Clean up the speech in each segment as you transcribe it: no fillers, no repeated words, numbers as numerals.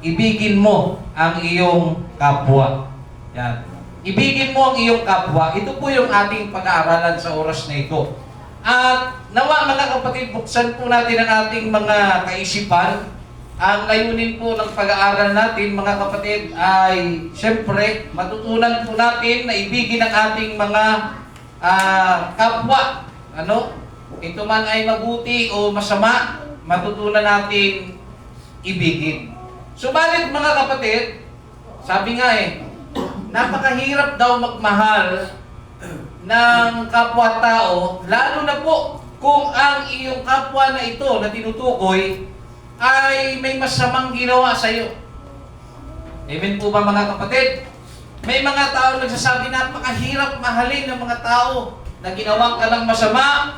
ibigin mo ang iyong kapwa. Yan. Ibigin mo ang iyong kapwa. Ito po yung ating pag-aaralan sa oras na ito. At nawa mga kapatid, buksan po natin ang ating mga kaisipan. Ang layunin po ng pag-aaral natin mga kapatid ay siyempre matutunan po natin na ibigin ang ating mga kapwa. Ito man ay mabuti o masama, matutunan natin ibigin. Subalit mga kapatid, sabi nga napakahirap daw magmahal ng kapwa-tao, lalo na po kung ang iyong kapwa na ito na tinutukoy ay may masamang ginawa sa iyo. Amen po ba mga kapatid? May mga tao nagsasabi napakahirap mahalin ng mga tao na ginawa ka lang masama,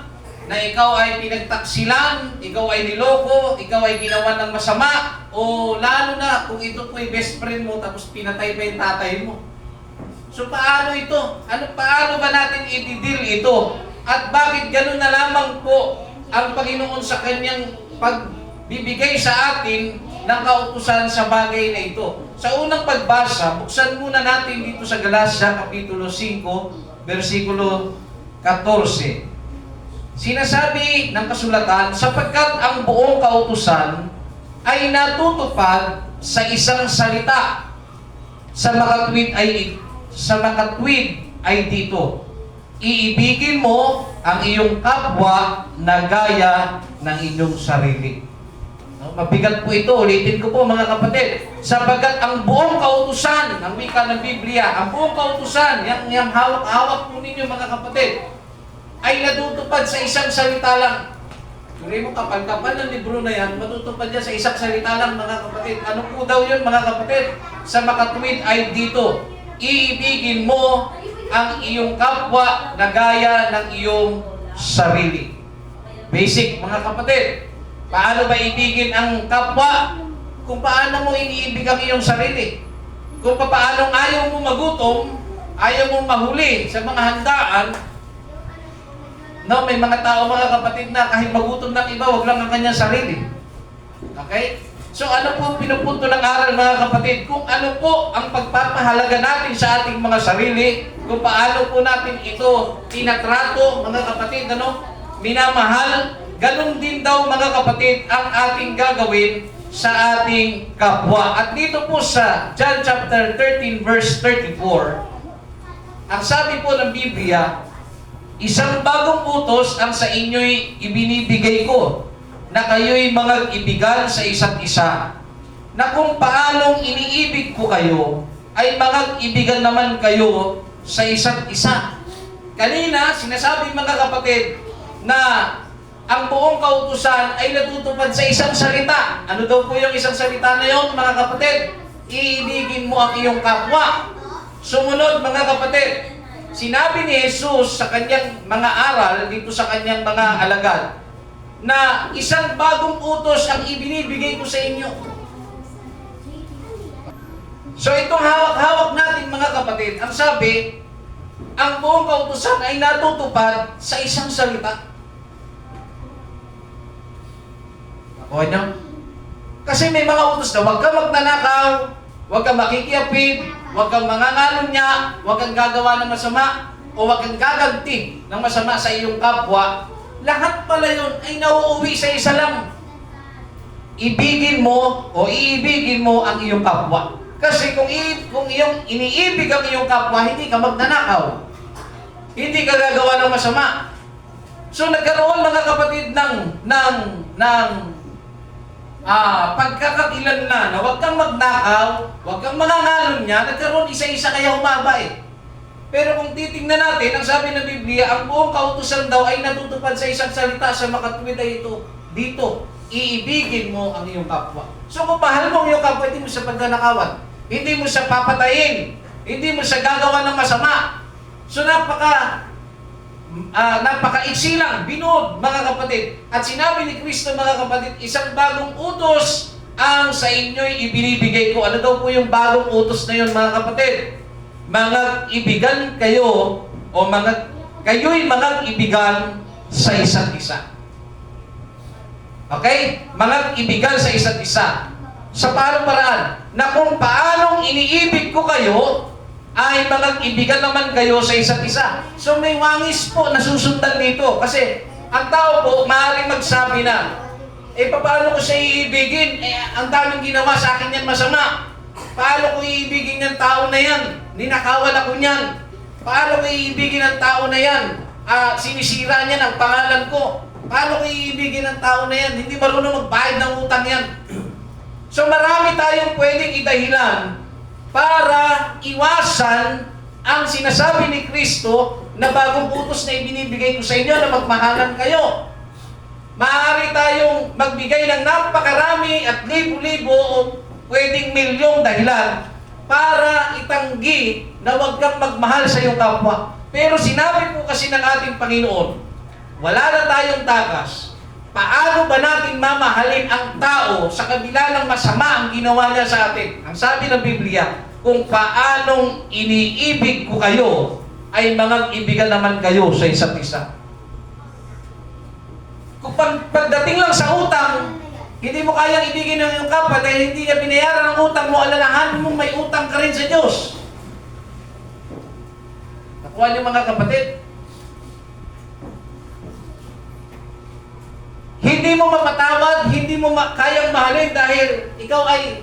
na ikaw ay pinagtaksilan, ikaw ay niloko, ikaw ay ginawa ng masama, o lalo na kung ito po ay best friend mo tapos pinatay pa yung tatay mo. So paano ito? Paano ba natin i-deal ito? At bakit ganun na lamang po ang Panginoon sa kanyang pagbibigay sa atin ng kautusan sa bagay na ito? Sa unang pagbasa, buksan muna natin dito sa Galatia, Kapitulo 5, versikulo 14. Sinasabi ng kasulatan, sapagkat ang buong kautusan ay natutupad sa isang salita. Sa makatwid ay dito, iibigin mo ang iyong kapwa na gaya ng inyong sarili. Mabigat po ito, ulitin ko po mga kapatid. Sapagkat ang buong kautusan, ang wika ng Biblia, ang buong kautusan, yung hawak-hawak po ninyo mga kapatid, ay natutupad sa isang salita lang. Tuloy mo, kapal-kapal ng libro na yan, matutupad yan sa isang salita lang mga kapatid. Ano po daw yun mga kapatid? Sa makatwid ay dito, iibigin mo ang iyong kapwa na gaya ng iyong sarili. Basic mga kapatid. Paano ba ibigin ang kapwa? Kung paano mo iniibig ang iyong sarili. Kung paano ayaw mo magutom, ayaw mo mahuli sa mga handaan. May mga tao mga kapatid na kahit magutom ng iba, wag lang ang kanyang sarili. Okay? So ano po pinupunto ng aral mga kapatid? Kung ano po ang pagpapahalaga natin sa ating mga sarili, kung paano po natin ito tinatrato mga kapatid, minamahal, ganun din daw mga kapatid ang ating gagawin sa ating kapwa. At dito po sa John chapter 13 verse 34, ang sabi po ng Biblia, isang bagong utos ang sa inyo'y ibinibigay ko, na kayo'y mag-ibigan sa isa't isa, na kung paanong iniibig ko kayo, ay mag-ibigan naman kayo sa isa't isa. Kanina, sinasabi mga kapatid, na ang buong kautusan ay natutupad sa isang salita. Ano daw po yung isang salita na yun, mga kapatid? Iibigin mo ang iyong kapwa. Sumunod, mga kapatid, sinabi ni Jesus sa kanyang mga aral, dito sa kanyang mga alagad, na isang bagong utos ang ibinibigay ko sa inyo. So itong hawak-hawak natin mga kapatid, ang sabi, ang buong kautusan ay natutupad sa isang salita. Okay na? Kasi may mga utos na huwag kang magnanakaw, huwag kang makikiapid, huwag kang mangangalunya, huwag kang gagawa ng masama, o huwag kang gaganti ng masama sa iyong kapwa. Lahat pala yun ay nauuwi sa isa lang. Ibigin mo o iibigin mo ang iyong kapwa. Kasi kung iyong iniibig ang iyong kapwa, hindi ka magnanakaw. Hindi ka gagawa ng masama. So nagkaroon mga kapatid ng pagkakakilan na huwag kang magnakaw, huwag kang mangangalunya, nagkaroon isa-isa kaya humaba Pero kung titingnan natin, ang sabi ng Biblia, ang buong kautusan daw ay natutupad sa isang salita sa makatwid ay ito. Dito, iibigin mo ang iyong kapwa. So kung mahal mo ang iyong kapwa, hindi mo siya pagnanakawan. Hindi mo siya papatayin. Hindi mo siya gagawa ng masama. So napakaiksi lang, binuod mga kapatid. At sinabi ni Kristo mga kapatid, isang bagong utos ang sa inyo'y ibinibigay ko. Ano daw po yung bagong utos na yun mga kapatid? Mag-ibigan kayo o kayo'y mag-ibigan sa isa't isa. Okay? Mag-ibigan sa isa't isa. sa paanong paraan na kung paanong iniibig ko kayo, ay magkaibigan naman kayo sa isa't isa. So may wangis po na susundan dito. Kasi ang tao po, maaaring magsabi na, paano ko siya iibigin? Ang daming ginawa sa akin yan masama. Paano ko iibigin yung tao na yan? Ninakawan ako niyan. Paano ko iibigin ang tao na yan? Sinisira niya ang pangalan ko. Paano ko iibigin ang tao na yan? Hindi marunong magbayad ng utang yan. So marami tayong pwedeng idahilan para iwasan ang sinasabi ni Kristo na bagong utos na ibinibigay ko sa inyo na magmahalan kayo. Maaari tayong magbigay ng napakarami at libo-libo o pwedeng milyong dahilan para itanggi na huwag kang magmahal sa iyong kapwa. Pero sinabi po kasi ng ating Panginoon, wala na tayong takas. Paano ba natin mamahalin ang tao sa kabila ng masama ang ginawa niya sa atin? Ang sabi ng Biblia, kung paanong iniibig ko kayo, ay magkaibigan naman kayo sa isa't isa. Kung pagdating lang sa utang, hindi mo kayang ibigin ng iyong kapwa dahil hindi niya binayaran ang utang mo, alalahanin mo may utang ka rin sa Diyos. Nakuha niyo mga kapatid? Hindi mo mapatawad, hindi mo kayang mahalin dahil ikaw ay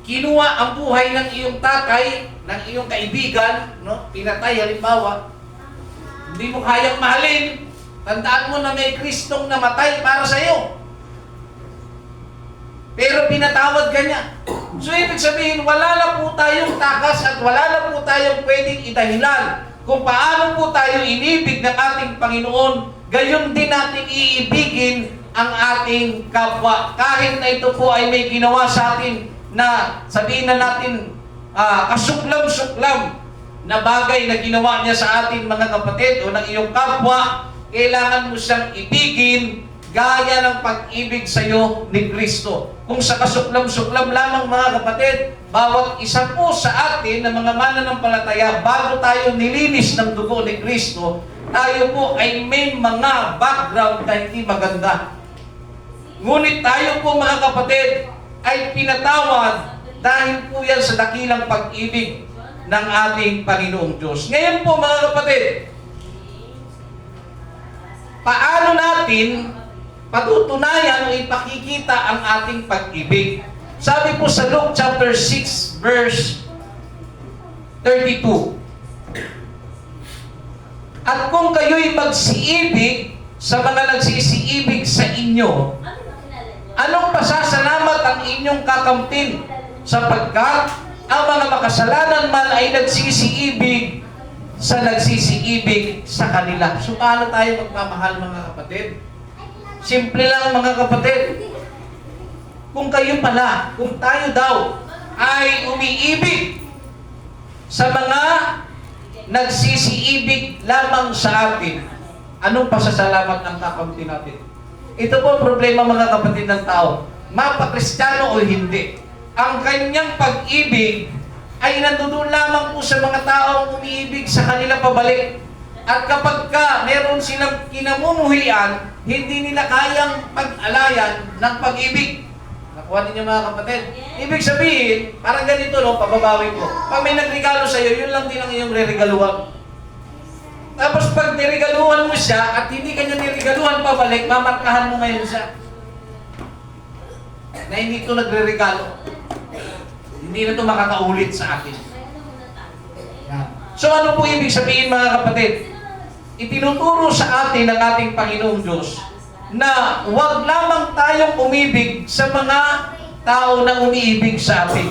kinuha ang buhay ng iyong tatay, ng iyong kaibigan, no? Pinatay halimbawa. Hindi mo kayang mahalin. Tandaan mo na may Kristong namatay para sa iyo. Pero pinatawad ka niya. So ibig sabihin, wala na po tayong takas at wala na po tayong pwedeng idahilan kung paano po tayo inibig ng ating Panginoon. Gayon din natin iibigin ang ating kapwa. Kahit na ito po ay may ginawa sa atin na sabihin na natin kasuklam-suklam na bagay na ginawa niya sa atin mga kapatid o ng iyong kapwa, kailangan mo siyang ibigin gaya ng pag-ibig sa iyo ni Kristo. Kung sa kasuklam-suklam lamang mga kapatid, bawat isa po sa atin na mga mananampalataya, bago tayo nilinis ng dugo ni Kristo, tayo po ay may mga background na hindi maganda. Ngunit tayo po mga kapatid ay pinatawad dahil po yan sa dakilang pag-ibig ng ating Panginoong Diyos. Ngayon po mga kapatid, paano natin patutunayan o ipakikita ang ating pag-ibig? Sabi po sa Luke chapter 6 verse 32, at kung kayo'y magsiibig sa mga nagsisiibig sa inyo, anong pasasalamat ang inyong kakamtin? Sapagkat ang mga makasalanan man ay nagsisiibig sa nagsisiibig sa kanila. So paano tayo magmamahal mga kapatid? Simple lang mga kapatid. Kung kayo pala, kung tayo daw ay umiibig sa mga nagsisiibig lamang sa atin, anong pasasalamat ang kakamtin natin? Ito po ang problema mga kapatid ng tao. Mapa-Kristiyano o hindi, ang kanyang pag-ibig ay nandoon lamang po sa mga taong umiibig sa kanila pabalik. At kapag meron silang kinamumuhian, hindi nila kayang pag-alayan ng pag-ibig. Nakuha ninyo mga kapatid? Ibig sabihin, parang ganito, no, pababawi ko. Pag may nagregalo sa'yo, yun lang din ang iyong reregaluhan. Tapos pag niregaluhan mo siya at hindi kanya niregaluhan pabalik, mamarkahan mo ngayon siya na hindi ito nagre-regalo. Hindi na ito makakaulit sa akin. So ano po ibig sabihin mga kapatid? Itinuturo sa atin ng ating Panginoong Diyos na huwag lamang tayong umibig sa mga tao na umiibig sa atin,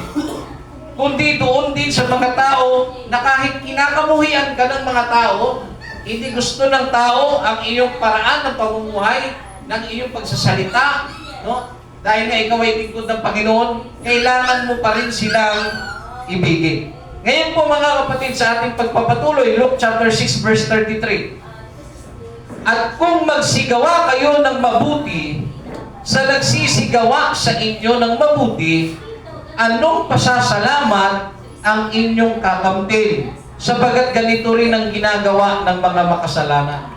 kundi doon din sa mga tao na kahit kinakamuhian ka ng mga tao, hindi gusto ng tao ang iyong paraan ng pamumuhay, ng iyong pagsasalita, no? Dahil nga ikaw ay lingkod ng Panginoon, kailangan mo pa rin silang ibigin. Ngayon po mga kapatid, sa ating pagpapatuloy, Luke chapter 6 verse 33. At kung magsigawa kayo ng mabuti sa nagsisigawa sa inyo ng mabuti, anong pasasalamat ang inyong kakamtin? Sapagat ganito rin ang ginagawa ng mga makasalanan.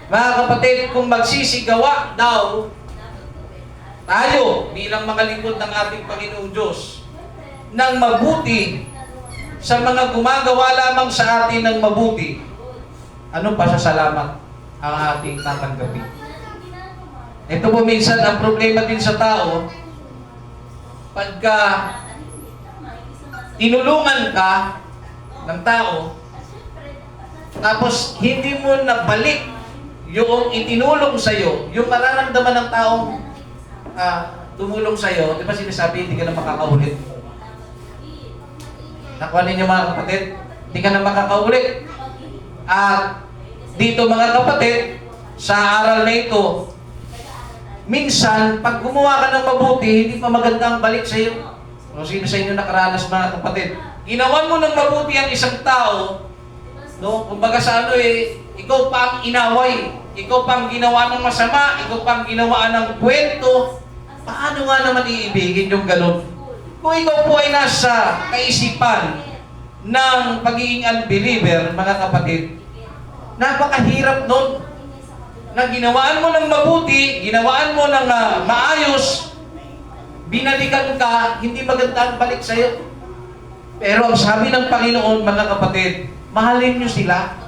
Mga kapatid, kung magsisigawa daw tayo bilang mga lingkod ng ating Panginoong Diyos ng mabuti sa mga gumagawa lamang sa atin ng mabuti, anong pasasalamat ang ating tatanggapin? Ito po minsan ang problema din sa tao, pagka tinulungan ka ng tao, tapos hindi mo nabalik yung itinulong sa'yo, yung mararamdaman ng taong tumulong sa'yo, di ba sinasabi, hindi ka na makakaulit? Nakuha ninyo mga kapatid, hindi ka na makakaulit. At dito mga kapatid, sa aral na ito, minsan, pag gumawa ka ng mabuti, hindi pa maganda ang balik sa'yo. O sino sa inyo nakaranas mga kapatid? Ginawan mo ng mabuti ang isang tao, no? Kumbaga sa ikaw pa ang inaway, ikaw pa ang ginawa ng masama, ikaw pa ang ginawa ng kwento, paano nga naman iibigin yung ganun? Kung ikaw po ay nasa kaisipan ng pagiging unbeliever, mga kapatid, napakahirap nun na ginawaan mo ng mabuti, ginawaan mo ng maayos, binalikan ka, hindi maganda ang balik sa'yo. Pero ang sabi ng Panginoon, mga kapatid, mahalin nyo sila.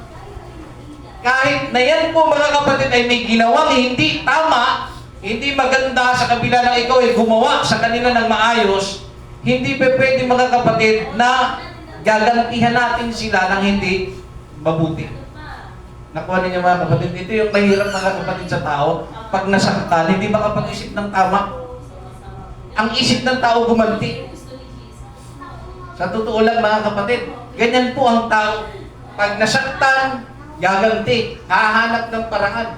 Kahit na yan po mga kapatid ay may ginawang hindi tama, hindi maganda sa kabila ng ikaw ay gumawa sa kanila ng maayos, hindi pa pwede mga kapatid na gagantihan natin sila ng hindi mabuti. Nakuha ninyo mga kapatid, ito yung mahirap mga kapatid sa tao, pag nasaktan, hindi makapag-isip ng tama. Ang isip ng tao gumanti. Sa totoo lang mga kapatid, ganyan po ang tao. Pag nasaktan, gaganti, hahanap ng paraan.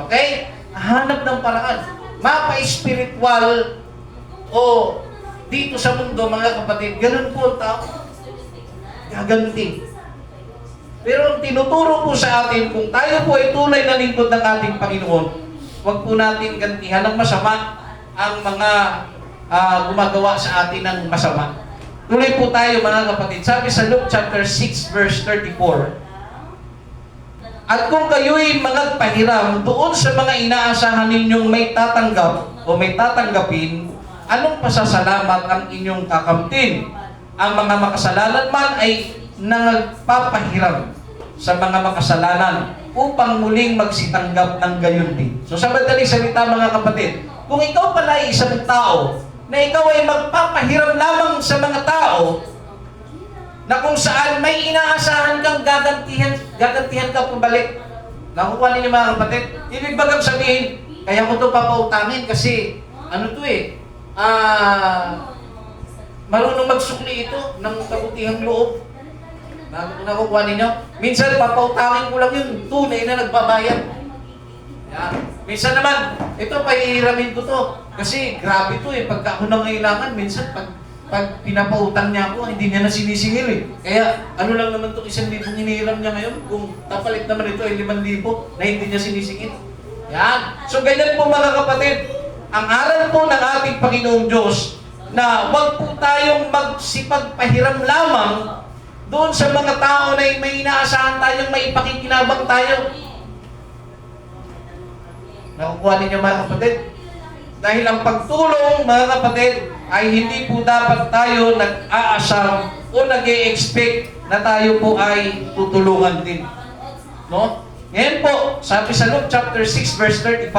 Okay? Hahanap ng paraan. Mapa-spiritual o dito sa mundo mga kapatid, ganun po ang tao. Gaganti. Pero ang tinuturo po sa atin, kung tayo po ay tunay na lingkod ng ating Panginoon, huwag po natin gantihan ng masama ang mga gumagawa sa atin ng masama. Tuloy po tayo mga kapatid. Sabi sa Luke chapter 6 verse 34, at kung kayo'y magpahiram doon sa mga inaasahan ninyong may tatanggap o may tatanggapin, anong pasasalamat ang inyong kakamtin? Ang mga makasalanan man ay nagpapahiram sa mga makasalanan upang muling magsitanggap ng gayon din. So sa madaling salita mga kapatid, kung ikaw pala ay isang tao na ikaw ay magpapahiram lamang sa mga tao na kung saan may inaasahan kang gagantihan ka pabalik. Nakukuha ninyo mga kapatid? Ibig bagang sabihin, kaya ko ito papautangin kasi marunong magsukli ito ng kabutihang loob. Nakukuha ninyo? Minsan papautangin ko lang yung tunay na nagbabayad. Yan. Minsan naman, ito pahihiramin ko to. Kasi grabe to pagka ako nangailangan, minsan pag pinapautang niya ako, hindi niya na sinisingil Kaya ano lang naman itong 1,000 hinihiram niya ngayon, kung tapalit naman ito ay 5,000 na hindi niya sinisingil. Yan. So ganyan po mga kapatid, ang aral po ng ating Panginoong Diyos na huwag po tayong magsipagpahiram lamang doon sa mga tao na may inaasahan tayong may ipakikinabang tayo. Nakukuha ninyo mga kapatid? Dahil ang pagtulong mga kapatid ay hindi po dapat tayo nag-aasam o nag-e-expect na tayo po ay tutulungan din. No? Ngayon po, sabi sa Luke chapter 6 verse 35,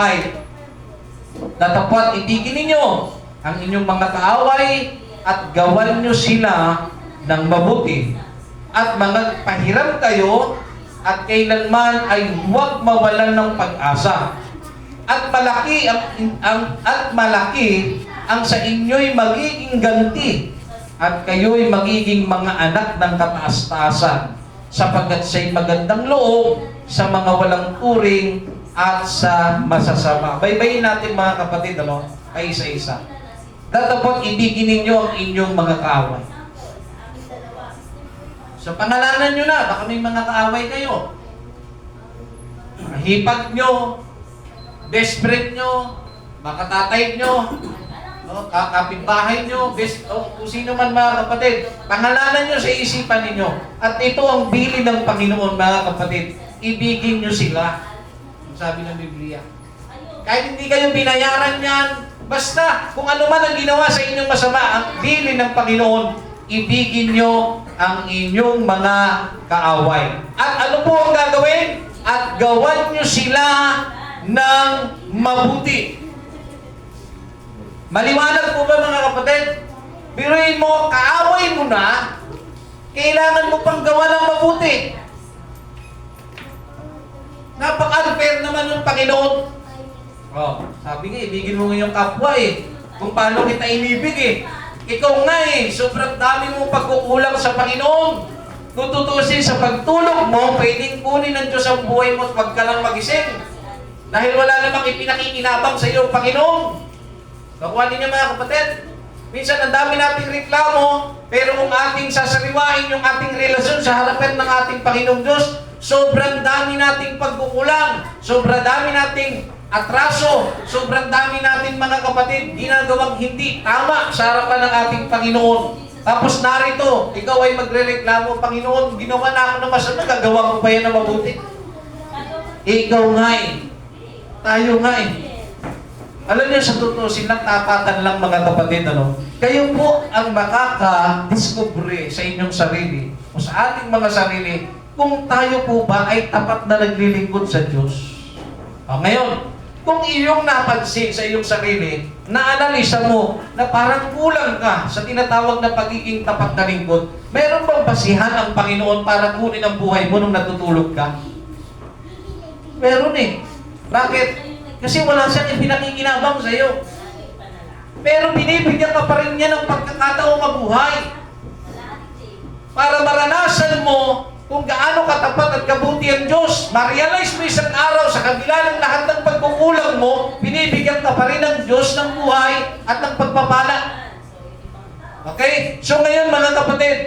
datapwat ibigin ninyo ang inyong mga kaaway at gawan nyo sila ng mabuti at mga pahiram kayo at kailanman ay huwag mawalan ng pag-asa. At malaki ang sa inyo'y magiging ganti at kayo'y magiging mga anak ng kataas-taasan sapagkat siya'y magandang loob sa mga walang turing at sa masasama. Baybayin natin mga kapatid, ay isa-isa. Datapot ibigin ninyo ang inyong mga kaaway. So pangalanan nyo na, baka may mga kaaway kayo. Hipag nyo, best friend nyo, makatatay nyo, kapitbahay nyo, kung sino man mga kapatid, pangalanan nyo sa isipan ninyo. At ito ang bili ng Panginoon mga kapatid, ibigin nyo sila. Sabi ng Biblia. Kahit hindi kayo binayaran yan, Basta, kung ano man ang ginawa sa inyong masama, ang bilin ng Panginoon, ibigin nyo ang inyong mga kaaway. At ano po ang gagawin? At gawan nyo sila ng mabuti. Maliwanag po ba mga kapatid? Biruin mo, kaaway mo na, kailangan mo pang gawa ng mabuti. Napaka-unfair naman ng Panginoon. Oh, sabi nga, ibigin mo ngayong kapwa eh. Kung paano kita inibig eh. Ikaw nga eh, sobrang dami mong pagkukulang sa Panginoon. Kung tutusin sa pagtulog mo, pwedeng kunin ng Diyos ang buhay mo at wag ka lang magising. Dahil wala namang ipinakikinabang sa iyo, Panginoon. Nakuha ninyo mga kapatid? Minsan ang dami nating reklamo, pero kung ating sasariwain yung ating relasyon sa harapan ng ating Panginoong Diyos, sobrang dami nating pagkukulang, sobrang dami nating atraso, sobrang dami natin mga kapatid, ginagawang hindi tama sa harapan ng ating Panginoon. Tapos narito, ikaw ay magre-reklamo, Panginoon, ginawa na ako ng masama, gagawa ko pa yan na mabuti. Ikaw nga eh. Tayo nga eh. Alam niyo, sa totoo, silang tapatan lang mga kapatid, ano? Kayo po ang makaka-discover sa inyong sarili o sa ating mga sarili kung tayo po ba ay tapat na naglilingkod sa Diyos. Ngayon, kung iyong napansin sa iyong sarili, na-analisa mo na parang kulang ka sa tinatawag na pagiging tapat na lingkod, meron bang basihan ang Panginoon para kunin ang buhay mo nung natutulog ka? Meron eh. Bakit? Kasi wala siyang ipinakikinabang sa iyo. Pero binibigyan ka pa rin niya ng pagkakataong mabuhay. Para maranasan mo kung gaano katapat at kabuti ang Diyos. Ma-realize mo isang araw sa kabila ng lahat ng pagkukulang mo, binibigyan ka pa rin ng Diyos ng buhay at ng pagpapala. Okay? So ngayon mga kapatid,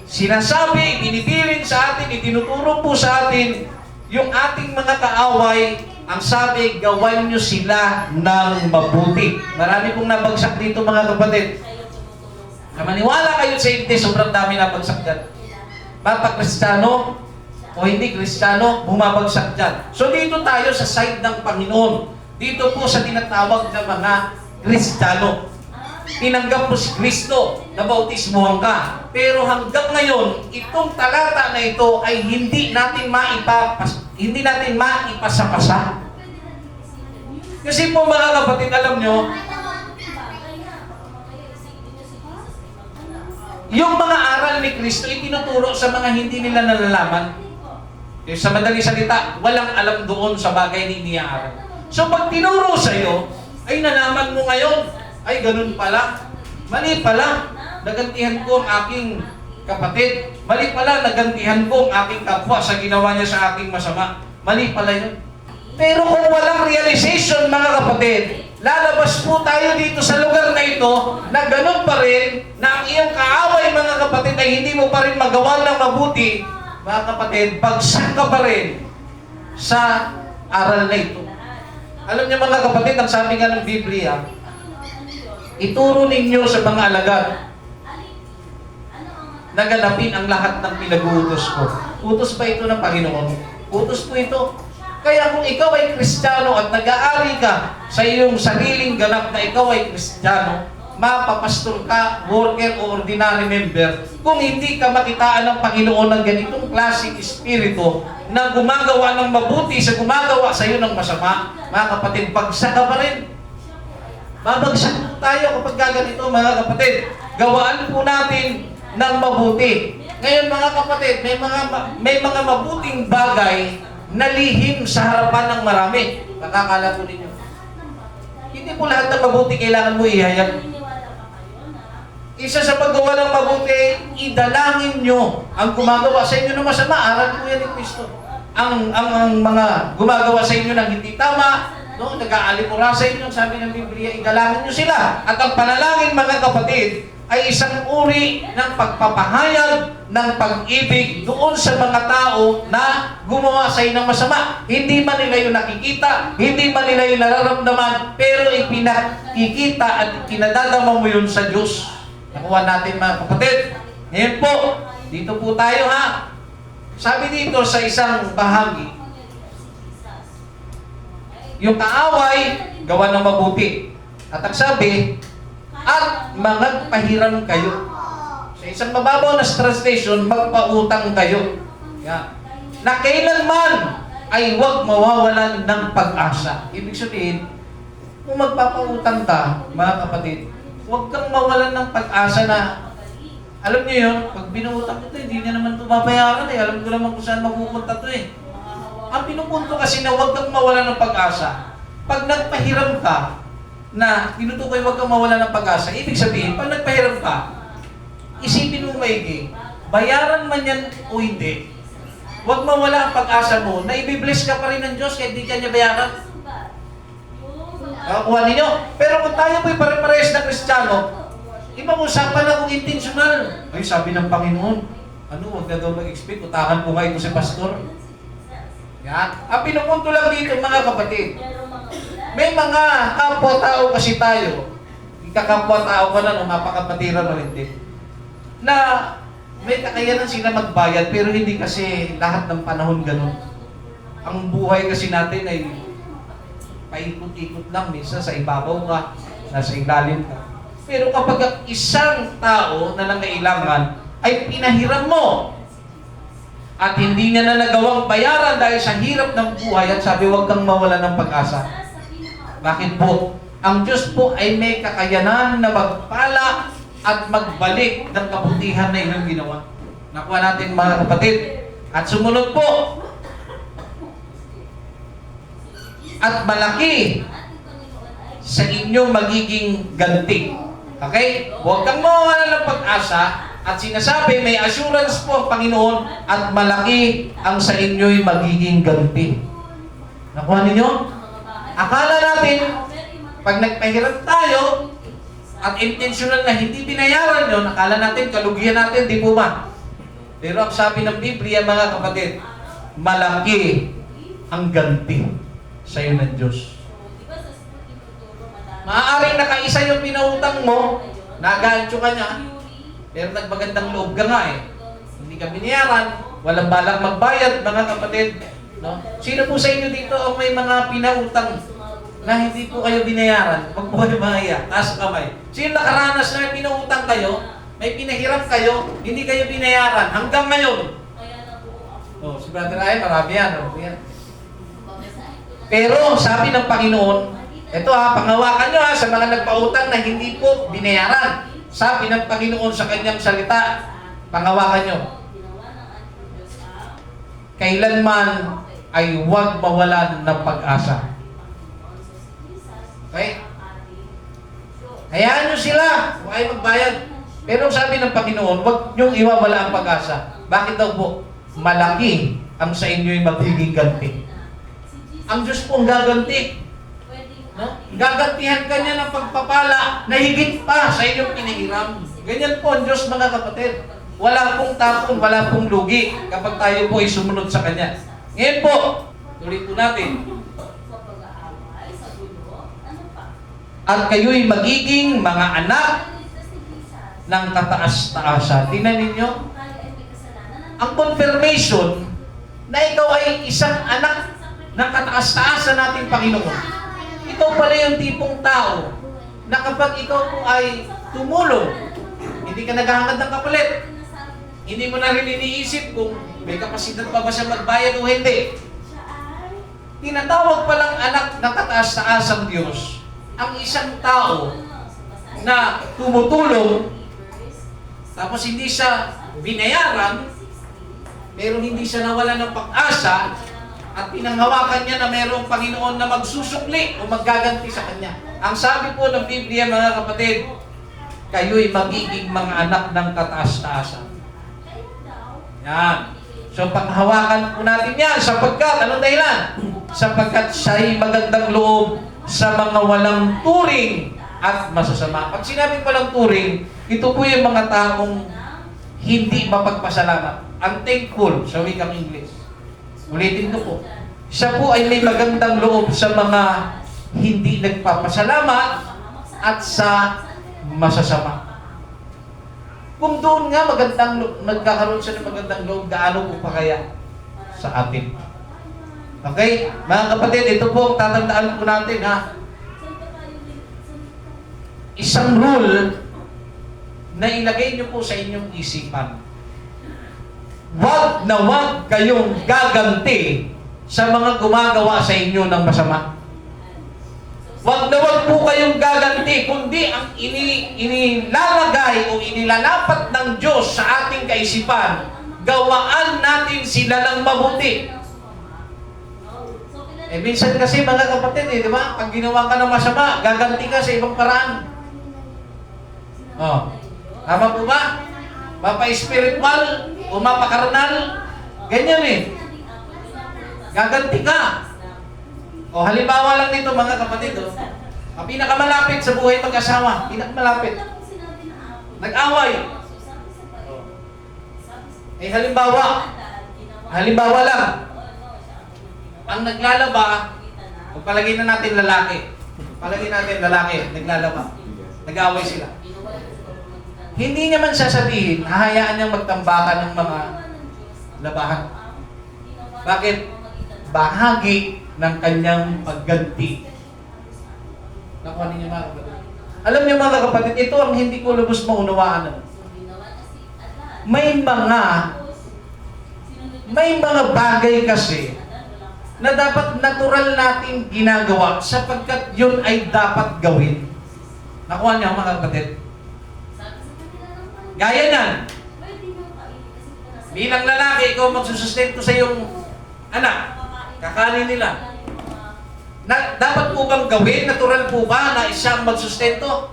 sinasabi, binibilin sa atin, itinuturo po sa atin, yung ating mga kaaway, ang sabi, gawan nyo sila ng mabuti. Marami pong nabagsak dito mga kapatid. Maniwala kayo sa hindi, sobrang dami nabagsak dyan. Bata Kristiyano o hindi Kristiyano, bumabagsak dyan. So dito tayo sa side ng Panginoon. Dito po sa tinatawag na mga Kristiyano. Tinanggap mo si Kristo, nabautismuhan ka. Pero hanggang ngayon, itong talata na ito ay hindi natin maipasa-pasa. Kasi po mga kapatid, alam nyo, yung mga aral ni Kristo ay tinuturo sa mga hindi nila nalalaman. Sa madaling salita, walang alam doon sa bagay na iniaaral. So pag tinuro sa'yo, ay nalaman mo ngayon, ay ganun pala, mali pala, nagantihan ko ang aking kapatid, mali pala, nagantihan ko ang aking kapwa sa ginawa niya sa aking masama, mali pala yun. Pero kung walang realization mga kapatid, lalabas po tayo dito sa lugar na ito na ganun pa rin, na ang iyong kaaway mga kapatid ay hindi mo pa rin magawa ng mabuti, mga kapatid, bagsak ka pa rin sa aral na ito. Alam niyo mga kapatid, ang sabi nga ng Biblia, ituro ninyo sa mga alagad na ganapin ang lahat ng pinag-uutos ko. Utos pa ito ng Panginoon. Utos po ito. Kaya kung ikaw ay Kristiyano at nag-aari ka sa iyong sariling ganap na ikaw ay Kristiyano, mapapastor ka, worker o ordinary member, kung hindi ka makitaan ng Panginoon ng ganitong klaseng espiritu na gumagawa ng mabuti sa gumagawa sa iyo ng masama, mga kapatid, bagsak ka pa rin. Babagsak po tayo kapag gaganito, mga kapatid. Gawaan po natin ng mabuti. Ngayon, mga kapatid, may mga mabuting bagay na lihim sa harapan ng marami. Nakakala po ninyo. Hindi po lahat ng mabuti kailangan mo ihayag. Isa sa paggawa ng mabuti, idalangin nyo ang gumagawa sa inyo ng masama. Aral po yan ni Kristo. Ang mga gumagawa sa inyo ng hindi tama, no, nag-aalipura sa inyo, sabi ng Biblia, idalangin nyo sila. At ang panalangin, mga kapatid, ay isang uri ng pagpapahayag ng pag-ibig doon sa mga tao na gumawa sa inyo ng masama. Hindi man nila yung nakikita, hindi man nila yung nararamdaman, pero ipinakikita at pinadadama mo yun sa Diyos. Nakuha natin mga kapatid. Ngayon po, dito po tayo ha. Sabi dito sa isang bahagi, yung kaaway, gawa ng mabuti. At ang sabi, at magpahiram kayo. Sa isang mababaw na translation, magpautang kayo. Yan. Na kailanman ay huwag mawawalan ng pag-asa. Ibig sabihin, kung magpapautang ka, mga kapatid, huwag kang mawalan ng pag-asa na, alam niyo yun, pag binuutang ito, hindi niya naman ito babayaran eh. Alam ko naman kung saan mapupunta ito eh. Ang pinupunto kasi na huwag kang mawalan ng pag-asa. Pag nagpahiram ka, na tinutukoy huwag kang mawalan ng pag-asa, ibig sabihin, pag nagpahiram ka, isipin mo maigi, bayaran man yan o hindi, huwag mawala ang pag-asa mo na ibibless ka pa rin ng Diyos kahit di ka niya bayaran. Kuha ninyo. Pero kung tayo po'y pare-parehas na Kristiyano, ibang usapan na kung intentional. Ay, sabi ng Panginoon, huwag na daw mag-expect, utakan ko nga ito si Pastor. Yan. Ang pinupunto lang dito, mga kapatid, may mga kapwa-tao kasi tayo, ikakapwa-tao ka na, no, mapakapatiran o hindi, na may kakayanan sila magbayad, pero hindi kasi lahat ng panahon ganun. Ang buhay kasi natin ay paikot-ikot lang, minsan sa ibabaw ka, nasa ilalim ka. Pero kapag ang isang tao na nangailangan ay pinahiram mo at hindi niya na nagawang bayaran dahil sa hirap ng buhay at sabi huwag kang mawala ng pag-asa. Bakit po? Ang Diyos po ay may kakayanan na magpala at magbalik ng kabutihan na inyong ginawa. Nakuha natin mga kapatid. At sumunod po, at malaki sa inyong magiging ganti. Okay? Huwag kang mawawala ng pag-asa at sinasabi may assurance po ang Panginoon at malaki ang sa inyo'y magiging ganti. Nakuha ninyo? Akala natin, pag nagpahiram tayo at intentional na hindi binayaran yun, akala natin, kalugihan natin, di po ba? Pero ang sabi ng Biblia, mga kapatid, malaki ang ganti sa iyo ng Diyos. Maaaring nakaisa yung pinautang mo, nagaantyo ka niya, pero nagmagandang loob ka nga eh. Hindi ka binayaran, walang balak magbayad, mga kapatid. No? Sino po sa inyo dito ang may mga pinautang na hindi po kayo binayaran? Huwag po kayo mangaya, taas kamay. Sino nakaranas na may pinautang kayo, may pinahiram kayo, hindi kayo binayaran hanggang ngayon? Oh, si Brother Ay, marami yan. Pero sabi ng Panginoon, ito panghawakan nyo sa mga nagpautang na hindi po binayaran. Sabi ng Panginoon sa kanyang salita, panghawakan nyo, kailanman ay huwag mawalan ng pag-asa. Okay? Hayaan nyo sila, huwag kayo magbayad. Pero sabi ng Panginoon, huwag nyong iwawala ang pag-asa. Bakit daw po? Malaki ang sa inyo'y magiging ganti. Ang Diyos po ang gaganti. No? Gagantihan ka niya ng pagpapala na higit pa sa inyong pinahiram. Ganyan po ang Diyos, mga kapatid. Wala pong tapon, wala pong lugi kapag tayo po ay sumunod sa Kanya. Ngayon po, tuloy po natin. At kayo'y magiging mga anak ng kataas-taasan. Tingnan ninyo, ang confirmation na ikaw ay isang anak ng kataas-taasan nating Panginoon. Ikaw pala yung tipong tao na kapag ikaw po ay tumulong, hindi ka naghahangad ng kapalit. Hindi mo na rin iniisip kung may kapasidad pa ba siya magbayad o hindi. Tinatawag palang anak ng kataas-taasang Diyos ang isang tao na tumutulong tapos hindi siya binayaran pero hindi siya nawala ng pag-asa at pinanghawakan niya na mayroong Panginoon na magsusukli o maggaganti sa Kanya. Ang sabi po ng Biblia, mga kapatid, kayo'y magiging mga anak ng kataas-taasan. Yan. So, panghawakan po natin yan sapagkat, anong dahilan? Sapagkat siya'y magandang loob sa mga walang turing at masasama. Pag sinabing walang turing, ito po yung mga taong hindi mapagpasalamat. Unthankful sa wikang English. Ulitin ko po. Siya po ay may magandang loob sa mga hindi nagpapasalamat at sa masasama. Kung doon nga nagkakaroon siya ng magandang loob, gaano po pa kaya sa atin? Okay? Mga kapatid, ito po ang tatandaan po natin, ha? isang rule na ilagay niyo po sa inyong isipan. Wag na wag kayong gaganti sa mga gumagawa sa inyo ng masama. Wag na wag po kayong gaganti, kundi ang inilalagay o inilalapat ng Diyos sa ating kaisipan, gawaan natin sila ng mabuti. Minsan kasi mga kapatid, di ba? Pag ginawa ka ng masama, gaganti ka sa ibang paraan. Tama po ba? Mapa-spiritual o mapa-karnal, ganyan eh. Gaganti ka. O halimbawa lang nito mga kapatid, ang pinakamalapit sa buhay mag-asawa, pinakamalapit. Nag-away. Halimbawa lang, ang naglalaba, pagpalagay na natin lalaki. Palagay natin lalaki, naglalaba. Nag-away sila. Hindi niya man sasabihin, hahayaan niyang magtambakan ng mga labahan. Bakit? Bahagi ng kanyang pagganti. Nakuha ninyo mga kapatid. Alam niyo mga kapatid, ito ang hindi ko lubos maunawaan. May mga bagay kasi na dapat natural natin ginagawa sapagkat yun ay dapat gawin. Nakuha niyo mga kapatid. Gaya nan, bilang lalaki, ikaw magsusustento sa iyong anak, kakanin nila. Dapat po bang gawin? Natural po ba na isang magsustento?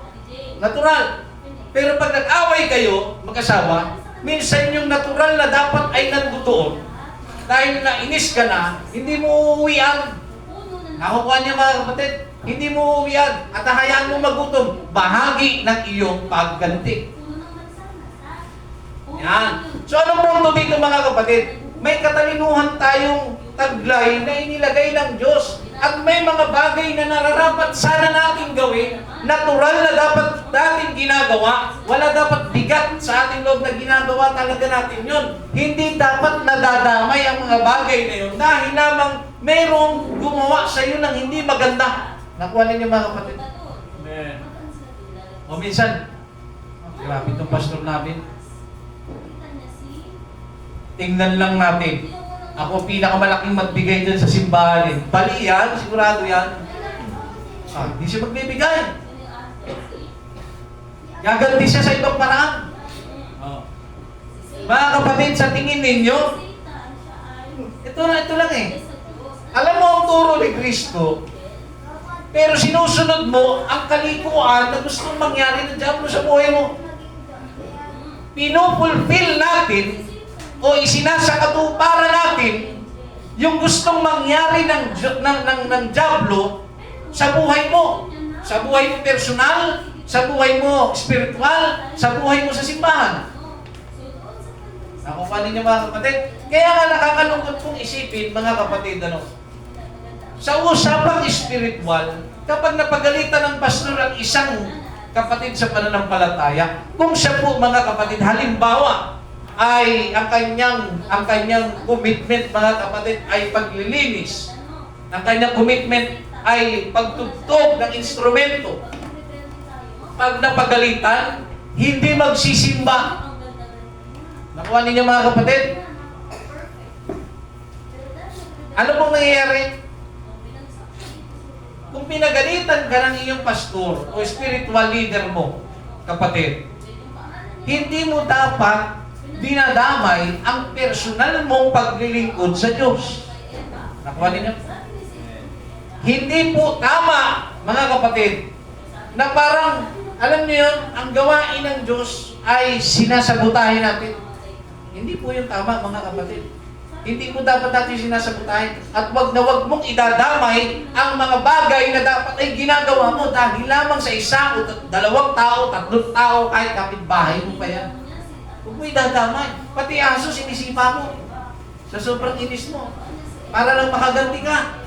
Natural. Pero pag nag-away kayo, mag-asawa, minsan yung natural na dapat ay nandoon. Dahil nainis ka na, hindi mo uuwian. Nakukuha niya mga kapatid, hindi mo uuwian at hayaan mo magutom. Bahagi ng iyong pagganti. Yan. So anong punto dito mga kapatid? May katalinuhan tayong taglay na inilagay ng Diyos. At may mga bagay na nararapat sana natin gawin, natural na dapat natin ginagawa, wala dapat bigat sa ating loob na ginagawa talaga natin yun. Hindi dapat nadadamay ang mga bagay na yun dahil lamang mayroong gumawa sa iyo ng hindi maganda. Nakuha ninyo mga kapatid? Amen. O minsan, grabe itong pastor namin. Tingnan lang natin. Ako pinakamalaking magbigay dyan sa simbahan. Bali yan, sigurado yan. Hindi siya magbibigay. Gaganti siya sa ibang paraan. Mga kapatid, sa tingin ninyo, ito lang eh. Alam mo ang turo ni Kristo, pero sinusunod mo ang kalikuan na gustong mangyari ng diablo sa buhay mo. Pinupulfill natin o isinasakatuparan natin yung gustong mangyari ng diablo sa buhay mo. Sa buhay mo personal, sa buhay mo spiritual, sa buhay mo sa simbahan. Nakuha ninyo mga kapatid? Kaya nga nakakalungkot kong isipin, mga kapatid, sa usapang spiritual, kapag napagalitan ng pastor ang isang kapatid sa pananampalataya, kung siya po mga kapatid, halimbawa, ay ang kanyang commitment mga kapatid ay paglilinis. Ang kanyang commitment ay pagtugtog ng instrumento. Pag napagalitan, hindi magsisimba. Nakuha ninyo mga kapatid? Ano pong nangyayari? Kung pinagalitan ka ng iyong pastor o spiritual leader mo, kapatid, hindi mo dapat dinadamay ang personal mong paglilingkod sa Diyos. Nakuha ninyo? Hindi po tama, mga kapatid, na parang, alam niyo yun, ang gawain ng Diyos ay sinasabotahin natin. Hindi po yung tama, mga kapatid. Hindi po dapat natin sinasabotahin. At wag na wag mong idadamay ang mga bagay na dapat ay ginagawa mo dahil lamang sa isa o dalawang tao, tatlong tao, kahit kapitbahay mo pa yan. Huwag mo idadamay. Pati aso, sinisipa mo. Sa sobrang inis mo. Para lang makaganti ka.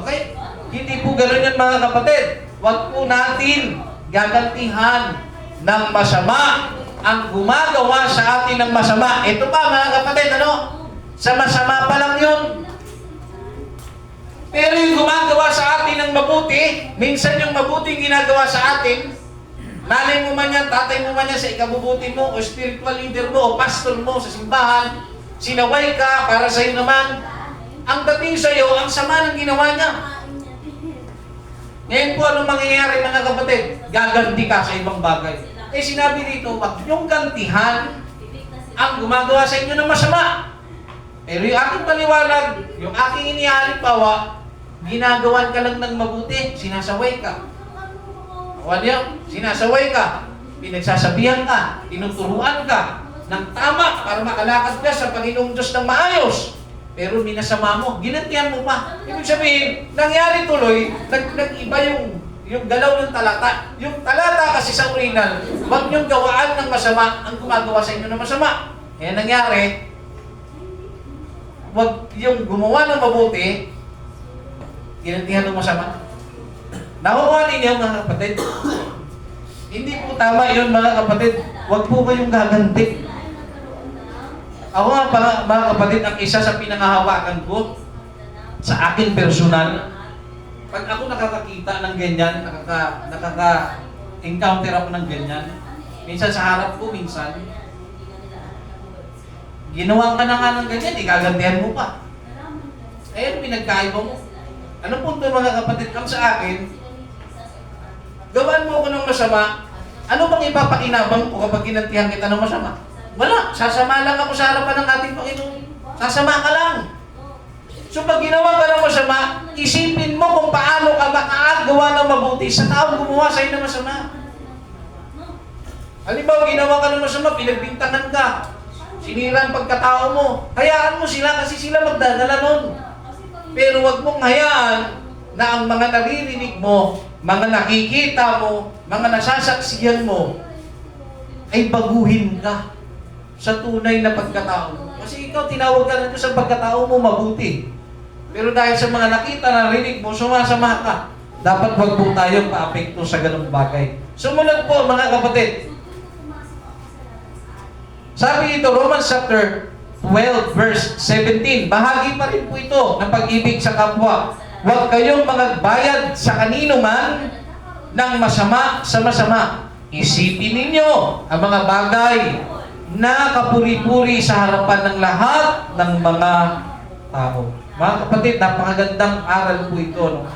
Okay? Hindi po gano'n yan mga kapatid. Huwag po natin gagantihan ng masama ang gumagawa sa atin ng masama. Ito pa mga kapatid, Sa masama pa lang yun. Pero yung gumagawa sa atin ng mabuti, minsan yung mabuting ginagawa sa atin, nanay mo man yan, tatay mo man yan sa ikabubuti mo, o spiritual leader mo, o pastor mo sa simbahan, sinaway ka para sa'yo naman, ang dating sa'yo, ang sama ng ginawa niya. Ngayon po, anong mangyayari mga kapatid? Gaganti ka sa ibang bagay. Eh sinabi dito, wag yung gantihan ang gumagawa sa inyo ng masama. Pero yung aking paliwanag, yung aking inihalimbawa, ginagawan ka lang ng mabuti, sinasaway ka. Awan niyo, sinasaway ka, pinagsasabihan ka, tinuturuan ka ng tama para makalakad ka sa Panginoong Diyos ng maayos. Pero minasama mo, ginantihan mo pa. Ibig sabihin, nangyari tuloy, nag-iba yung galaw ng talata. Yung talata kasi sa original, huwag niyong gawaan ng masama ang gumagawa sa inyo ng masama. Kaya nangyari, huwag yung gumawa ng mabuti, ginantihan ng masama. Nakukuha ninyo mga kapatid. Hindi po tama yun mga kapatid. Huwag po kayong gaganti. Ako nga mga kapatid, ang isa sa pinangahawakan ko sa akin personal, pag ako nakakakita ng ganyan, nakaka-encounter ako ng ganyan, minsan sa harap ko, minsan, ginawa ka na nga ng ganyan, gagantihan mo pa. Ayun, pinagkaiba mo. Ano punto mga kapatid? Ang sa akin, gawan mo ko ng masama, ano bang ipapakinabang ko kapag ginantihan kita ng masama? Wala. Sasama lang ako sa harapan ng ating Panginoon. Sasama ka lang. So pag ginawa ka ng masama, isipin mo kung paano ka makagawa ng mabuti sa taong gumawa sa iyo ng masama. Halimbawa, ginawa ka ng masama, pinagbintangan ka. Sinira ang pagkatao mo. Hayaan mo sila kasi sila magdadala nun. Pero wag mong hayaan na ang mga naririnig mo, mga nakikita mo, mga nasasaksiyan mo, ay baguhin ka sa tunay na pagkatao. Kasi ikaw, tinawag ka na sa pagkatao mo mabuti. Pero dahil sa mga nakita, narinig mo, sumasama ka. Dapat wag po tayong paapekto sa ganung bagay. Sumunod po mga kapatid. Sabi dito, Romans chapter 12 verse 17. Bahagi pa rin po ito ng pag-ibig sa kapwa. Huwag kayong magbayad sa kanino man ng masama sa masama. Isipin ninyo ang mga bagay na kapuri-puri sa harapan ng lahat ng mga tao. Mga kapatid, napakagandang aral po ito. No?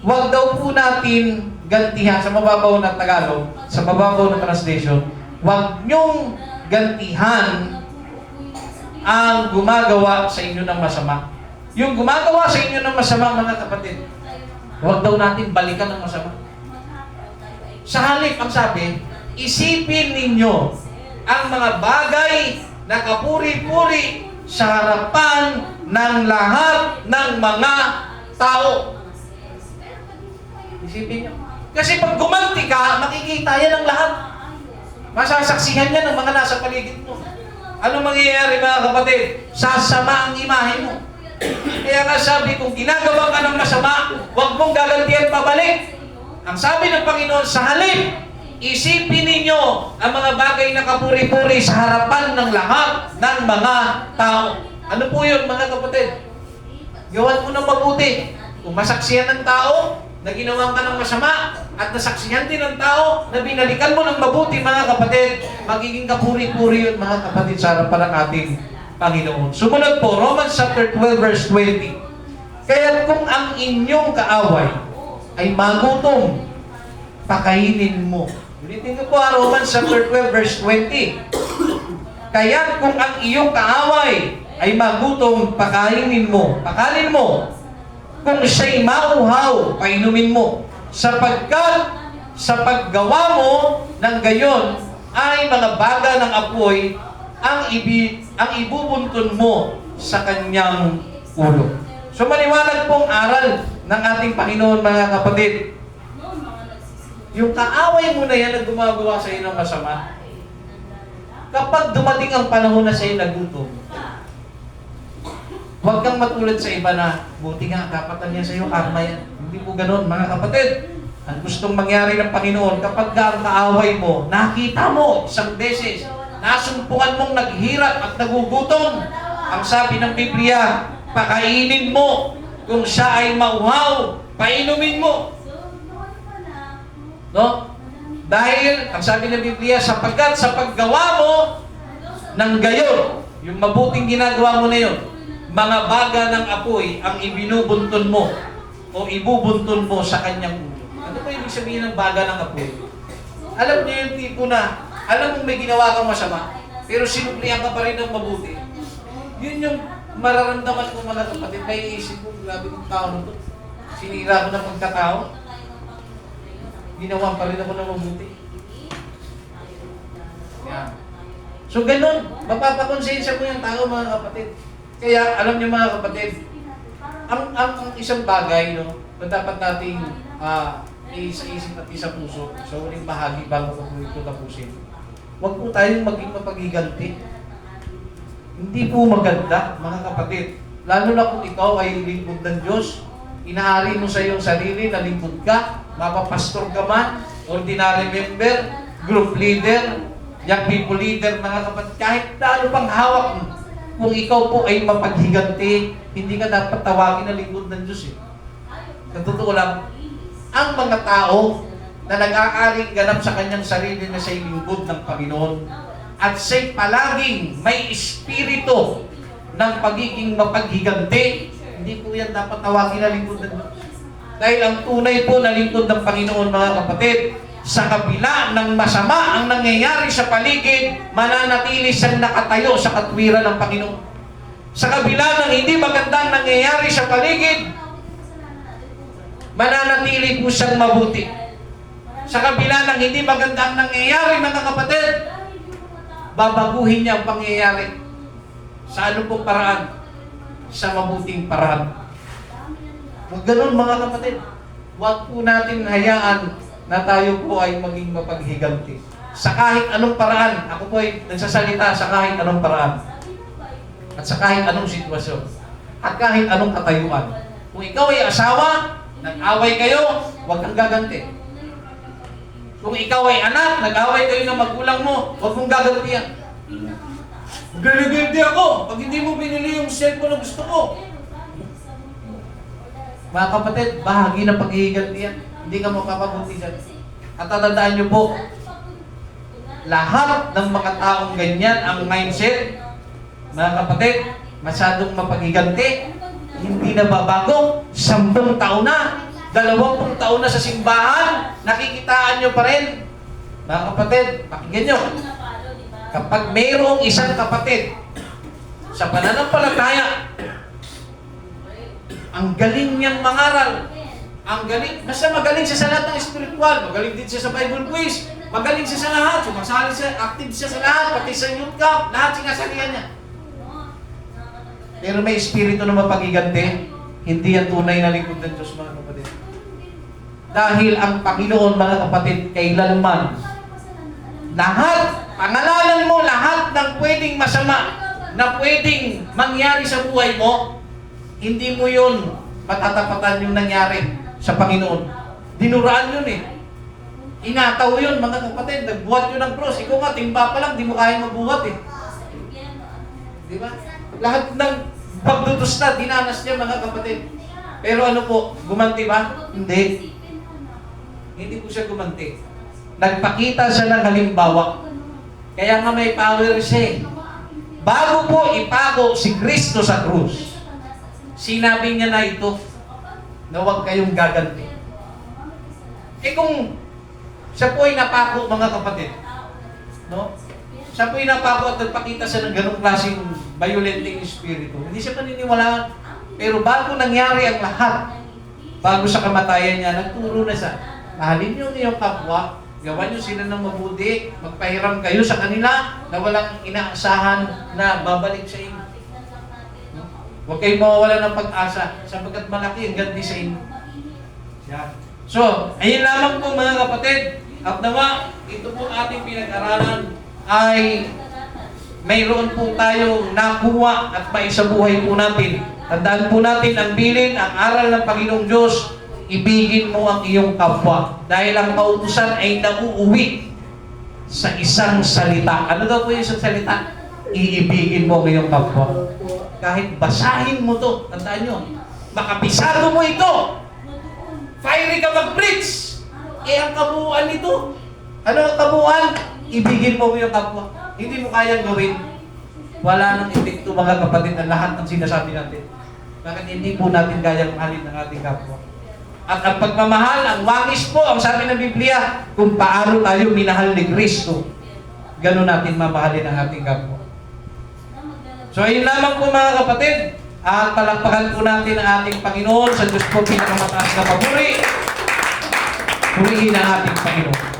Huwag daw po natin gantihan sa mababaw na Tagalog, sa mababaw na translation, huwag nyong gantihan ang gumagawa sa inyo ng masama. Yung gumagawa sa inyo ng masama, mga kapatid, huwag daw natin balikan ng masama. Sa halip, ang sabi, isipin ninyo ang mga bagay na kapuri-puri sa harapan ng lahat ng mga tao. Isipin nyo. Kasi pag gumanti ka, makikita yan ng lahat. Masasaksihan yan ng mga nasa paligid mo. Ano mangyayari mga kapatid? Sasama ang imahe mo. Kaya nga sabi, kung ginagawa ka ng masama, huwag mong gagantihan pabalik. Ang sabi ng Panginoon, sa halip, isipin ninyo ang mga bagay na kapuri-puri sa harapan ng lahat ng mga tao. Ano po yun mga kapatid? Gawan mo ng mabuti. Kung masaksihan ng tao na ginawa ka ng masama at nasaksihan din ng tao na binalikan mo ng mabuti mga kapatid, magiging kapuri-puri yun mga kapatid sa harapan ng ating Panginoon. Sumunod po, Romans chapter 12 verse 20. Kaya kung ang inyong kaaway ay magutom, pakainin mo. Ulitin ko po, Romans chapter 12 verse 20. Kaya kung ang iyong kaaway ay magutom, pakainin mo. Pakanin mo. Kung siya'y mauhaw, painumin mo. Sapagkat sa paggawa mo ng gayon ay mga baga ng apoy ang ibubuntun mo sa kanyang ulo. So maliwanag pong aral ng ating Panginoon mga kapatid. Yung kaaway mo na yan na gumagawa sa iyo ng masama, kapag dumating ang panahon na sa iyo nagutom, huwag kang matulad sa iba na, buti nga, kapatan niya sa iyo, karma yan. Hindi po ganun, mga kapatid. Ang gustong mangyari ng Panginoon, kapag ang kaaway mo, nakita mo isang beses, nasumpungan mong naghirap at nagugutom, ang sabi ng Biblia, pakainin mo. Kung siya ay mauhaw, painumin mo. No? Dahil, ang sabi ng Biblia, sapagkat sa paggawa mo ng gayon, yung mabuting ginagawa mo na yun, mga baga ng apoy ang ibinubunton mo o ibubunton mo sa kanyang ulo. Ano ba ibig sabihin ng baga ng apoy? Alam niyo yung tipo na, alam mong may ginawa kang masama, pero sinuplihan ka pa rin ng mabuti. Yun yung mararamdaman ko mga kapatid. May isip ko, grabe ng tao na to. Sinira ko ng pagkatao. Ginawa pa rin ako ng mabuti. Yan. So ganun, mapapakonsensya mo yung tao mga kapatid. Kaya alam niyo mga kapatid, ang isang bagay no, na dapat nating isa-isip at isa puso sa uling bahagi bago ko ito tapusin. Huwag po tayong maging mapaghiganti. Hindi po maganda mga kapatid. Lalo na kung ikaw ay lingkod ng Diyos, inaari mo sa iyong sarili na lingkod ka, mapapastor ka man, ordinary member, group leader, young people leader, mga kapatid, kahit lalo pang hawak mo, kung ikaw po ay mapaghiganti, hindi ka dapat tawagin na lingkod ng Diyos. Sa totoo lang, ang mga tao na nag-aaring ganap sa kanyang sarili na siya'y lingkod ng Panginoon at siya'y palaging may espiritu ng pagiging mapaghiganti, hindi po yan dapat tawagin na lingkod ng Diyos. Dahil ang tunay po na lingkod ng Panginoon, mga kapatid, sa kabila ng masama ang nangyayari sa paligid, mananatili siyang nakatayo sa katwiran ng Panginoon. Sa kabila ng hindi magandang nangyayari sa paligid, mananatili po siyang mabuti. Sa kabila ng hindi magandang nangyayari, mga kapatid, babaguhin niya ang pangyayari. Sa ano pong paraan? Sa mabuting paraan. Huwag ganun mga kapatid. Huwag po natin hayaan na tayo po ay maging mapaghiganti. Sa kahit anong paraan, ako po ay nagsasalita sa kahit anong paraan. At sa kahit anong sitwasyon. At kahit anong katayuan. Kung ikaw ay asawa, nag-away kayo, huwag kang gaganti. Kung ikaw ay anak, nag-away kayo ng magulang mo, huwag mong gagantihan. Galigildi ako pag hindi mo binili yung cellphone na gusto ko. Mga kapatid, bahagi ng paghihigantihan. Hindi ka mapapabuti dyan. At tatandaan niyo po, lahat ng mga taong ganyan ang mindset, mga kapatid, masyadong mapaghiganti, hindi na babago, 10 taon na, 20 taon na sa simbahan, nakikitaan nyo pa rin. Mga kapatid, pakinggan nyo. Kapag mayroong isang kapatid sa pananampalataya, ang galing niyang mangaral, ang galing, basta magaling siya sa lahat ng spiritual, magaling din siya sa Bible quiz, magaling siya sa lahat, sumasali siya, active siya sa lahat, pati sa youth camp, lahat sinasalihan niya. Pero may espiritu na mapaghiganti, hindi yan tunay na lingkod ng Diyos, mga kapatid. Dahil ang Panginoon, mga kapatid, kailanman, lahat, pangalanan mo lahat ng pwedeng masama na pwedeng mangyari sa buhay mo, hindi mo yun matatapatan yung nangyari sa Panginoon. Dinuraan yun eh. Inataw yun, mga kapatid. Nagbuhat yun ng cross. Ikaw nga, timba pa lang, di mo kaya magbuhat eh. Di ba? Lahat ng pagdudos na, dinanas niya, mga kapatid. Pero ano po, gumanti ba? Hindi. Hindi po siya gumanti. Nagpakita siya ng halimbawa. Kaya nga may power siya. Bago po ipako si Kristo sa krus, sinabi niya na ito, na huwag kayong gaganti. Eh kung siya po ay napako, mga kapatid, no? Siya po ay napako at nagpakita siya ng ganong klaseng violenting espiritu. Hindi siya paniniwalaan. Pero bago nangyari ang lahat, bago sa kamatayan niya, nagturo na siya. Mahalin niyo ang iyong kapwa, gawan niyo sila ng mabuti, magpahiram kayo sa kanila na walang inaasahan na babalik sa inyo. Huwag kayong mawawala ng pag-asa sapagkat malaki ang ganti sa inyo. Yan. So, ayun lamang po mga kapatid. At nawa, ito po ating pinag-aralan ay mayroon po tayong nakuha at maisabuhay po natin. Tandaan po natin ang bilin, ang aral ng Panginoong Diyos, ibigin mo ang iyong kapwa. Dahil ang kautusan ay nauuwi sa isang salita. Ano daw po yung isang salita? Iibigin mo ang iyong kapwa. Kahit basahin mo to, tandaan nyo, Baka pisado mo ito. Fiery ka mag-preach. Ang kabuuan nito. Ano ang kabuuan? Ibigin mo yung kapwa. Hindi mo kayang gawin. Wala nang epekto mga kapatid na lahat ng sinasabi natin. Bakit hindi po natin kayang mahalin ng ating kapwa? At ang pagmamahal, ang wangis po, ang sabi ng Biblia, kung paano tayo minahal ni Kristo, gano'n natin mamahalin ang ating kapwa. So, ayun lamang po mga kapatid. At palakpakan po natin ang ating Panginoon. Sa Diyos po pinakamataas na papuri. Purihin ang ating Panginoon.